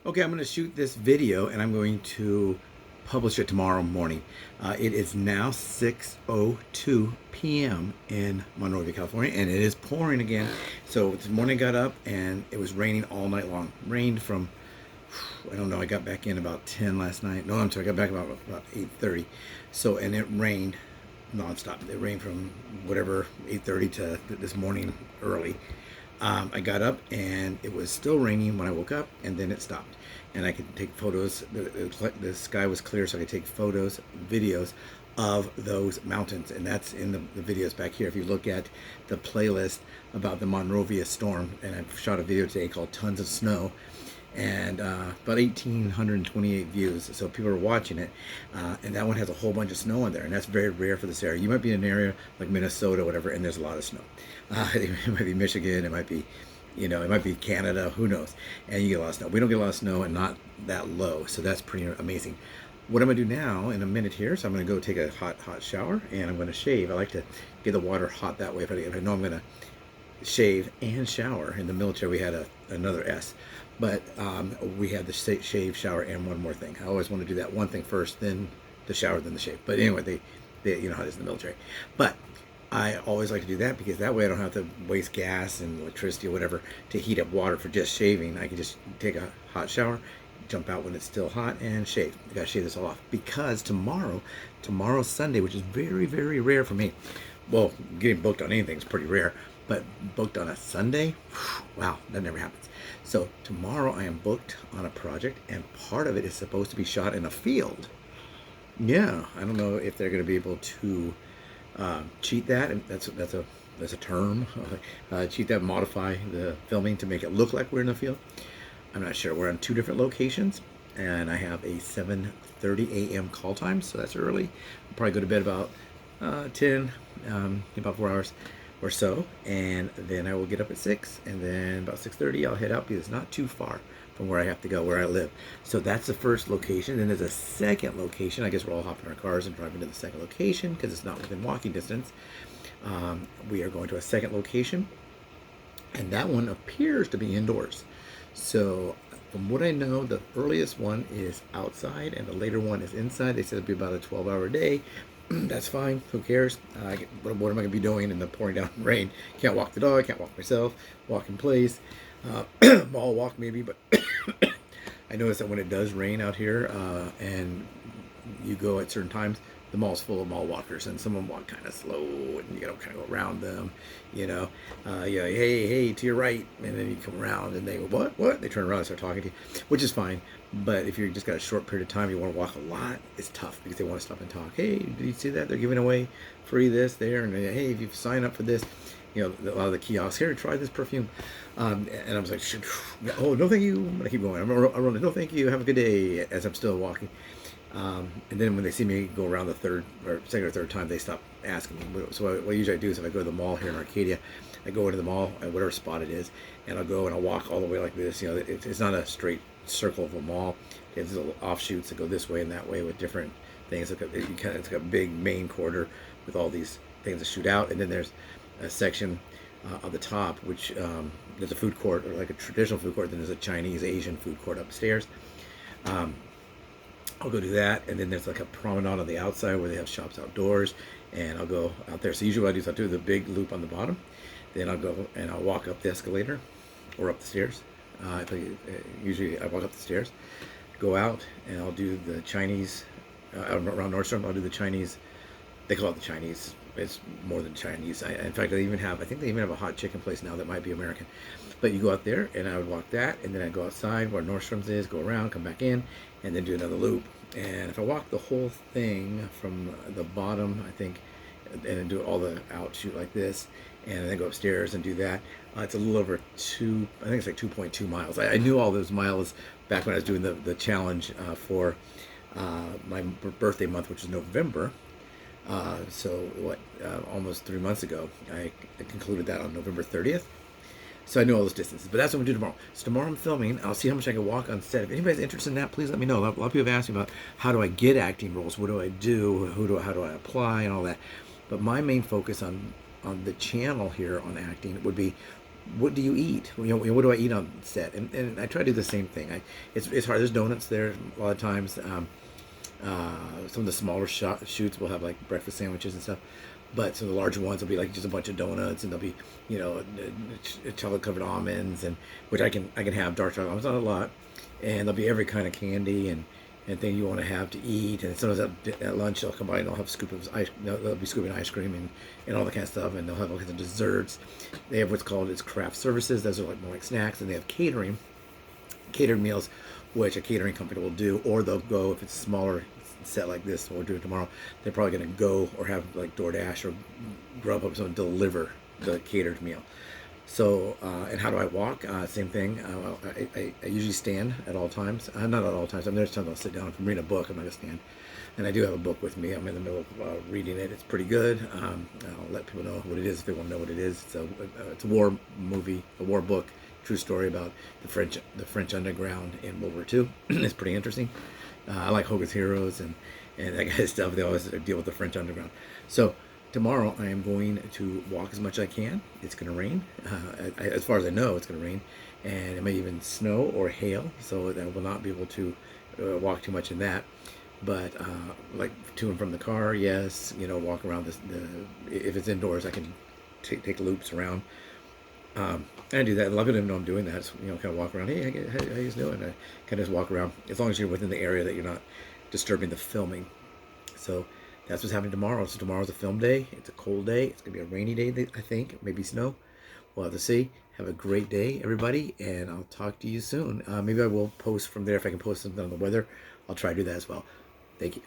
Okay, I'm going to shoot this video and I'm going to publish it tomorrow morning. It is now 6:02 p.m. in Monrovia, California, and it is pouring again. So this morning I got up and it was raining all night long. Rained from, I don't know, I got back in about 10 last night. No, I'm sorry, I got back about 8:30. So, and it rained nonstop. It rained from whatever 8:30 to this morning early. I got up and it was still raining when I woke up, and then it stopped. And I could take photos. The sky was clear, so I could take photos, videos of those mountains. And that's in the videos back here. If you look at the playlist about the Monrovia storm, and I shot a video today called Tons of Snow, and about 1,828 views. So people are watching it, and that one has a whole bunch of snow in there, and that's very rare for this area. You might be in an area like Minnesota, or whatever, and there's a lot of snow. It might be Michigan, it might be, it might be Canada, who knows? And you get a lot of snow. We don't get a lot of snow, and not that low, so that's pretty amazing. What I'm gonna do now in a minute here, so I'm gonna go take a hot shower, and I'm gonna shave. I like to get the water hot that way. If I know I'm gonna shave and shower. In the military, we had another S, but we had the shave, shower, and one more thing. I always want to do that one thing first, then the shower, then the shave. But anyway, they you know how it is in the military. But I always like to do that because that way I don't have to waste gas and electricity or whatever to heat up water for just shaving. I can just take a hot shower, jump out when it's still hot, and shave. I gotta shave this all off because tomorrow's Sunday, which is very, very rare for me. Well, getting booked on anything is pretty rare, but booked on a Sunday, wow, that never happens. So tomorrow I am booked on a project, and part of it is supposed to be shot in a field. Yeah, I don't know if they're going to be able to cheat that, and that's a term. Cheat that, modify the filming to make it look like we're in a field. I'm not sure. We're on two different locations, and I have a 7:30 a.m. call time, so that's early. I'll probably go to bed about 10, about 4 hours or so, and then I will get up at 6, and then about 6:30 I'll head out because it's not too far from where I have to go, where I live. So that's the first location. Then there's a second location. I guess we're all hopping our cars and driving to the second location because it's not within walking distance. We are going to a second location, and that one appears to be indoors. So from what I know, the earliest one is outside and the later one is inside. They said it'd be about a 12-hour day. That's fine. Who cares? What am I going to be doing in the pouring down rain? Can't walk the dog. Can't walk myself. Walk in place. Mall walk maybe, but I noticed that when it does rain out here and you go at certain times, the mall's full of mall walkers, and some of them walk kind of slow, and you gotta kind of go around them, yeah, hey, to your right, and then you come around, and they go, what? They turn around and start talking to you, which is fine. But if you're just got a short period of time, you want to walk a lot, it's tough because they want to stop and talk. Hey, did you see that? They're giving away free this, there, and hey, if you sign up for this, a lot of the kiosks here, try this perfume. And I was like, oh, no, thank you. I'm gonna keep going. I'm running. No, thank you. Have a good day. As I'm still walking. And then when they see me go around the second or third time, they stop asking me. So what usually I do is if I go to the mall here in Arcadia, I go into the mall at whatever spot it is, and I'll go and I'll walk all the way like this. It's not a straight circle of a mall. It's little offshoots that go this way and that way with different things. It's got a big main corridor with all these things that shoot out, and then there's a section on the top which there's a food court, or like a traditional food court. Then there's a Chinese Asian food court upstairs. I'll go do that, and then there's like a promenade on the outside where they have shops outdoors, and I'll go out there. So usually what I do is I'll do the big loop on the bottom, then I'll go and I'll walk up the escalator or up the stairs. Usually I walk up the stairs, go out, and I'll do the Chinese, around Nordstrom, I'll do the Chinese, they call it the Chinese, it's more than Chinese. In fact, I think they even have a hot chicken place now that might be American. But you go out there, and I would walk that, and then I'd go outside where Nordstrom's is, go around, come back in, and then do another loop. And if I walk the whole thing from the bottom, I think, and then do all the outshoot like this, and then go upstairs and do that, it's a little over I think it's like 2.2 miles. I knew all those miles back when I was doing the challenge for my birthday month, which is November. Almost 3 months ago, I concluded that on November 30th. So I know all those distances, but that's what I'm going to do tomorrow. So tomorrow I'm filming. I'll see how much I can walk on set. If anybody's interested in that, please let me know. A lot of people have asked me about how do I get acting roles, what do I do, how do I apply, and all that. But my main focus on the channel here on acting would be what do you eat? What do I eat on set? And I try to do the same thing. It's hard. There's donuts there a lot of times. Some of the smaller shoots will have like breakfast sandwiches and stuff, but some of the larger ones will be like just a bunch of donuts, and there'll be chocolate covered almonds, and which I can have dark chocolate almonds, not a lot, and there'll be every kind of candy and thing you want to have to eat. And sometimes at lunch they'll come by and they'll have scoop of ice. They'll be scooping ice cream and all that kind of stuff, and they'll have all kinds of desserts. They have what's called craft services. Those are like more like snacks, and they have catered meals, which a catering company will do, or they'll go if it's a smaller set like this. What we're doing tomorrow, they're probably going to go or have like DoorDash or Grubhub someone deliver the catered meal. So, and how do I walk? Same thing. I usually stand at all times. Not at all times. There's times I'll sit down. If I'm reading a book, I'm not going to stand. And I do have a book with me. I'm in the middle of reading it. It's pretty good. I'll let people know what it is if they want to know what it is. So it's a war movie, a war book, true story about the French underground in World War II. It's pretty interesting. I like Hogan's Heroes and that kind of stuff. They always deal with the French underground. So tomorrow I am going to walk as much as I can. It's going to rain. As far as I know, it's going to rain, and it may even snow or hail. So I will not be able to walk too much in that. But like to and from the car, yes. Walk around if it's indoors, I can take loops around. And I do that. A lot of people don't know I'm doing that. So, kind of walk around. Hey, how you doing? I kind of just walk around as long as you're within the area that you're not disturbing the filming. So that's what's happening tomorrow. So tomorrow's a film day. It's a cold day. It's gonna be a rainy day, I think. Maybe snow. We'll have to see. Have a great day, everybody, and I'll talk to you soon. Maybe I will post from there if I can post something on the weather. I'll try to do that as well. Thank you.